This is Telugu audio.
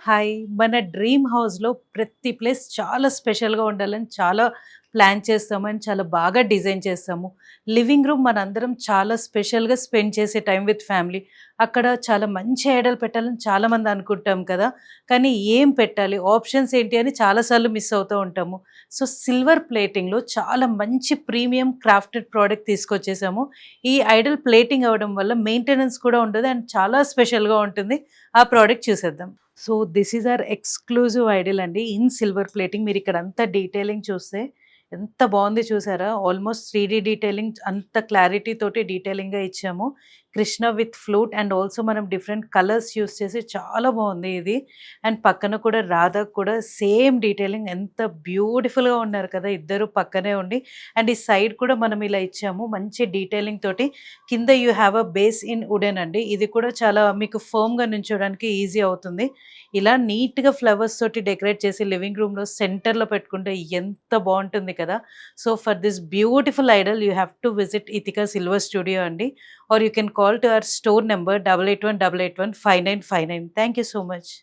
హాయ్! మన డ్రీమ్ హౌస్‌లో ప్రతి ప్లేస్ చాలా స్పెషల్‌గా ఉండాలని చాలా ప్లాన్ చేస్తాము. అండ్ చాలా బాగా డిజైన్ చేస్తాము. లివింగ్ రూమ్ మనందరం చాలా స్పెషల్‌గా స్పెండ్ చేసే టైం విత్ ఫ్యామిలీ. అక్కడ చాలా మంచి ఐడియాలు పెట్టాలని చాలామంది అనుకుంటాం కదా! కానీ ఏం పెట్టాలి? ఆప్షన్స్ ఏంటి అని చాలా సార్లు మిస్ అవుతూ ఉంటాము. సో, సిల్వర్ ప్లేటింగ్‌లో చాలా మంచి ప్రీమియం క్రాఫ్టెడ్ ప్రోడక్ట్ తీసుకొచ్చేసాము. ఈ ఐడల్ ప్లేటింగ్ అవ్వడం వల్ల మెయింటెనెన్స్ కూడా ఉండదు. అండ్ చాలా స్పెషల్‌గా ఉంటుంది. ఆ ప్రోడక్ట్ చూసేద్దాం. So, this is our exclusive idol అండి. In silver plating. మీరిక్కడంతా డీటెయిలింగ్ చూస్తే ఎంత బావుంది చూసారా? ఆల్మోస్ట్ 3డీ డీటెయిలింగ్ అంత క్లారిటీ తోటి డీటెయిలింగ్‌గా ఇచ్చాము. Krishna with flute and also మనం డిఫరెంట్ కలర్స్ యూజ్ చేసి చాలా బావుంది ఇది. అండ్ పక్కన కూడా రాధాకు కూడా సేమ్ డీటెయిలింగ్ ఎంత బ్యూటిఫుల్‌గా ఉన్నారు కదా! ఇద్దరు పక్కనే ఉండి. అండ్ ఈ సైడ్ కూడా మనం ఇలా ఇచ్చాము. మంచి డీటెయిలింగ్ తోటి. కింద you have a base in wooden అండి. ఇది కూడా చాలా మీకు ఫర్మ్‌గా నించోడానికి ఈజీ అవుతుంది. ఇలా నీట్‌గా ఫ్లవర్స్ తోటి డెకరేట్ చేసి లివింగ్ రూమ్‌లో సెంటర్‌లో పెట్టుకుంటే ఎంత బావుంటుంది కదా! So, for this beautiful idol you have to visit Itika silver studio అండి. Or you can call to our store number 8818815959. Thank you so much.